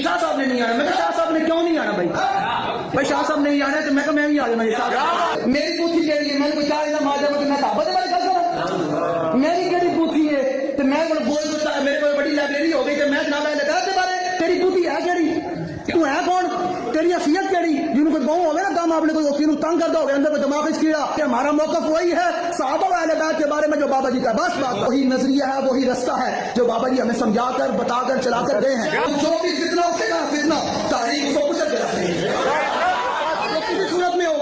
شاہ صاحب نے نہیں آنا. میں کہا شاہ صاحب نے کیوں نہیں آنا بھائی شاہ صاحب نہیں آنا ہے تو میں کہا میں بھی آ جانا. میری بوتھی کہہ رہی ہے میں نے کوئی چار ادھر مار دیا میں صحابہ کے بارے گل کرا. میری کہڑی بوتھی ہے تو میں بول دیتا میرے کو بڑی لائبریری ہو گئی کہ میں جناب لگا کے بارے تیری بوتھی ہے کہڑی تو ہے کون تیری حیثیت کہڑی جن کو بہو ہوگا نا کام آپ نے کوئی وکیل تنگ کرتا ہوگا اندر کو دماغ اس کیڑا کہ ہمارا موقف وہی ہے صحابہ و اہل بیت کے بارے میں جو بابا جی کا بس بات وہی نظریہ ہے وہی رستہ ہے جو بابا جی ہمیں سمجھا کر بتا کر چلا کر گئے ہیں. جو بھی فتنہ اٹھے گا فتنہ تاریخ کو کچھ کسی صورت میں ہو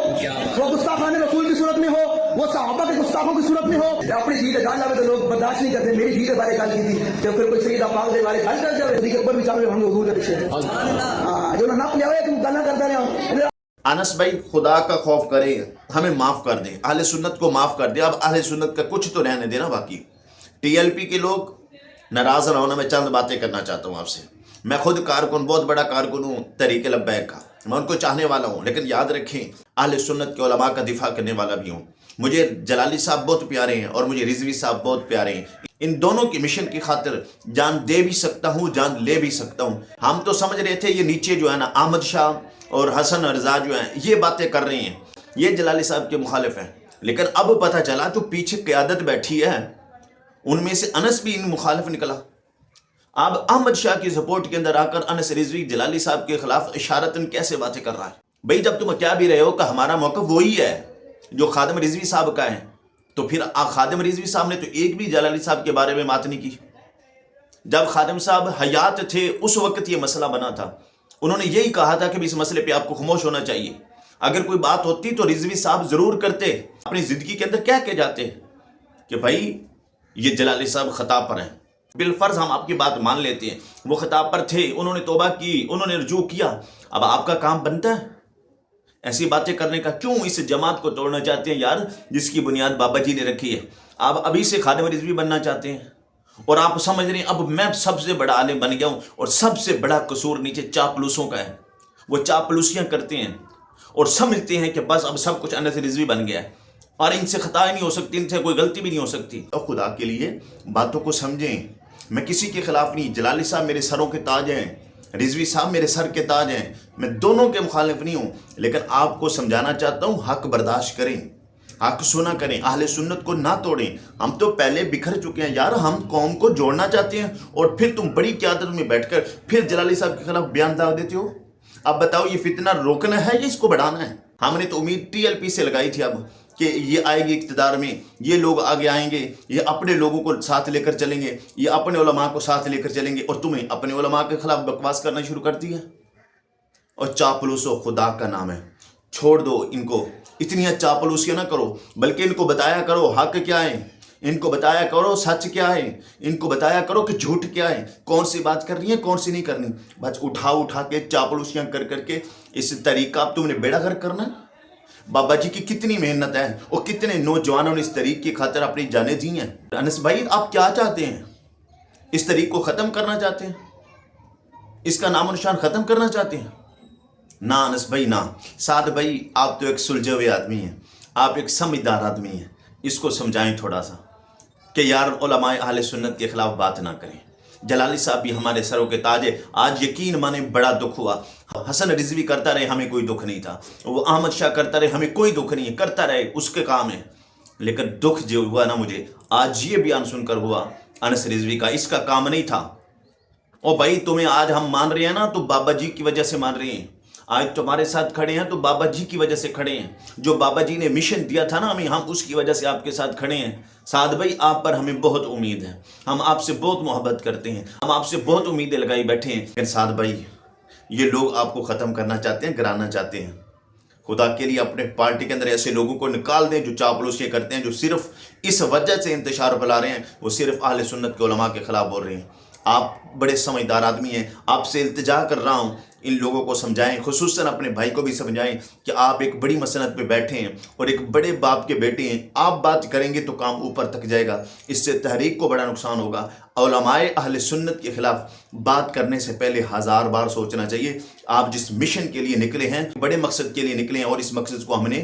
وہ گستاخان رسول کی صورت میں ہو وہ صحابہ کے گستاخوں کی صورت میں ہو اپنی جیت گال لگے تو لوگ برداشت نہیں کرتے. میری جیت بارے گل کی تھی تو پھر کوئی سیدھا پاک دے والے گل کر جائے کے اوپر بھی چاہے ہم حضور کے پیچھے جو نہ نپ لیا ہوئے تم گلا کرتا رہے. انس بھائی خدا کا خوف کریں ہمیں معاف کر دیں اہل سنت کو معاف کر دیں. اب اہل سنت کا کچھ تو رہنے دینا. باقی ٹی ایل پی کے لوگ ناراض نہ ہونا. میں چند باتیں کرنا چاہتا ہوں آپ سے. میں خود کارکن بہت بڑا کارکن ہوں طریق لبیک کا. میں ان کو چاہنے والا ہوں لیکن یاد رکھیں اہل سنت کے علماء کا دفاع کرنے والا بھی ہوں. مجھے جلالی صاحب بہت پیارے ہیں اور مجھے رضوی صاحب بہت پیارے ہیں. ان دونوں کی مشن کی خاطر جان دے بھی سکتا ہوں جان لے بھی سکتا ہوں. ہم تو سمجھ رہے تھے یہ نیچے جو ہے نا احمد شاہ اور حسن رضا جو ہیں یہ باتیں کر رہے ہیں یہ جلالی صاحب کے مخالف ہیں. لیکن اب پتہ چلا جو پیچھے قیادت بیٹھی ہے ان میں سے انس بھی ان مخالف نکلا. اب احمد شاہ کی سپورٹ کے اندر آ کر انس رضوی جلالی صاحب کے خلاف اشارتاً کیسے باتیں کر رہا ہے. بھئی جب تم کیا بھی رہے ہو کہ ہمارا موقف وہی ہے جو خادم رضوی صاحب کا ہے تو پھر خادم رضوی صاحب نے تو ایک بھی جلالی صاحب کے بارے میں بات نہیں کی. جب خادم صاحب حیات تھے اس وقت یہ مسئلہ بنا تھا. انہوں نے یہی کہا تھا کہ اس مسئلے پہ آپ کو خاموش ہونا چاہیے. اگر کوئی بات ہوتی تو رضوی صاحب ضرور کرتے. اپنی زندگی کے اندر کہہ کے جاتے کہ بھائی یہ جلالی صاحب خطا پر ہیں. بالفرض ہم آپ کی بات مان لیتے ہیں وہ خطا پر تھے انہوں نے توبہ کی انہوں نے رجوع کیا. اب آپ کا کام بنتا ہے ایسی باتیں کرنے کا. کیوں اس جماعت کو توڑنا چاہتے ہیں یار جس کی بنیاد بابا جی نے رکھی ہے. آپ ابھی سے خادم رضوی بننا چاہتے ہیں اور آپ سمجھ رہے ہیں اب میں سب سے بڑا عالم بن گیا ہوں. اور سب سے بڑا قصور نیچے چاپلوسوں کا ہے. وہ چاپلوسیاں کرتے ہیں اور سمجھتے ہیں کہ بس اب سب کچھ انس رضوی بن گیا ہے اور ان سے خطا نہیں ہو سکتی ان سے کوئی غلطی بھی نہیں ہو سکتی. اور خدا کے لیے باتوں کو سمجھیں. میں کسی کے خلاف نہیں. جلالی صاحب میرے سروں کے تاج ہیں رضوی صاحب میرے سر کے تاج ہیں. میں دونوں کے مخالف نہیں ہوں لیکن آپ کو سمجھانا چاہتا ہوں حق برداشت کریں حق سنا کریں. اہل سنت کو نہ توڑیں. ہم تو پہلے بکھر چکے ہیں یار. ہم قوم کو جوڑنا چاہتے ہیں اور پھر تم بڑی قیادت میں بیٹھ کر پھر جلالی صاحب کے خلاف بیان داغ دیتے ہو. اب بتاؤ یہ فتنہ روکنا ہے یا اس کو بڑھانا ہے. ہم نے تو امید ٹی ایل پی سے لگائی تھی اب کہ یہ آئے گی اقتدار میں یہ لوگ آگے آئیں گے یہ اپنے لوگوں کو ساتھ لے کر چلیں گے یہ اپنے علماء کو ساتھ لے کر چلیں گے. اور تمہیں اپنے علماء کے خلاف بکواس کرنا شروع کر دیا. اور چاپلوسو خدا کا نام ہے چھوڑ دو ان کو. اتنی چاپلوسیاں نہ کرو بلکہ ان کو بتایا کرو حق کیا ہے. ان کو بتایا کرو سچ کیا ہے. ان کو بتایا کرو کہ جھوٹ کیا ہے. کون سی بات کرنی ہے کون سی نہیں کرنی. بس اٹھا کے چاپلوسیاں کر کے اس طریقہ اب تم نے بیڑا گھر کرنا ہے. بابا جی کی کتنی محنت ہے اور کتنے نوجوانوں نے اس طریق کی خاطر اپنی جانیں دی ہیں. انس بھائی آپ کیا چاہتے ہیں. اس طریق کو ختم کرنا چاہتے ہیں اس کا نام و نشان ختم کرنا چاہتے ہیں. نہ انس بھائی نہ. سعد بھائی آپ تو ایک سلجھے ہوئے آدمی ہیں آپ ایک سمجھدار آدمی ہیں. اس کو سمجھائیں تھوڑا سا کہ یار علماء اہل سنت کے خلاف بات نہ کریں. جلالی صاحب بھی ہمارے سروں کے تاج ہے. آج یقین مانے بڑا دکھ ہوا. حسن رضوی کرتا رہے ہمیں کوئی دکھ نہیں تھا. وہ احمد شاہ کرتا رہے ہمیں کوئی دکھ نہیں ہے. کرتا رہے اس کے کام ہے. لیکن دکھ جو ہوا نا مجھے آج یہ بیان سن کر ہوا انس رضوی کا. اس کا کام نہیں تھا. اور بھائی تمہیں آج ہم مان رہے ہیں نا تو بابا جی کی وجہ سے مان رہے ہیں. آج تمہارے ساتھ کھڑے ہیں تو بابا جی کی وجہ سے کھڑے ہیں. جو بابا جی نے مشن دیا تھا نا ہم اس کی وجہ سے آپ کے ساتھ کھڑے ہیں. سعد بھائی آپ پر ہمیں بہت امید ہے. ہم آپ سے بہت محبت کرتے ہیں. ہم آپ سے بہت امیدیں لگائی بیٹھے ہیں. لیکن سعد بھائی یہ لوگ آپ کو ختم کرنا چاہتے ہیں گرانا چاہتے ہیں. خدا کے لیے اپنے پارٹی کے اندر ایسے لوگوں کو نکال دیں جو چاپلوسیاں کرتے ہیں جو صرف اس وجہ سے انتشار پھیلا رہے ہیں وہ صرف اہل سنت کے علماء کے خلاف بول رہے ہیں. آپ بڑے سمجھدار آدمی ہیں. آپ سے التجا کر رہا ہوں ان لوگوں کو سمجھائیں. خصوصاً اپنے بھائی کو بھی سمجھائیں کہ آپ ایک بڑی مسنت پہ بیٹھے ہیں اور ایک بڑے باپ کے بیٹے ہیں. آپ بات کریں گے تو کام اوپر تک جائے گا. اس سے تحریک کو بڑا نقصان ہوگا. علماء اہل سنت کے خلاف بات کرنے سے پہلے 1000 بار سوچنا چاہیے. آپ جس مشن کے لیے نکلے ہیں بڑے مقصد کے لیے نکلے ہیں اور اس مقصد کو ہم نے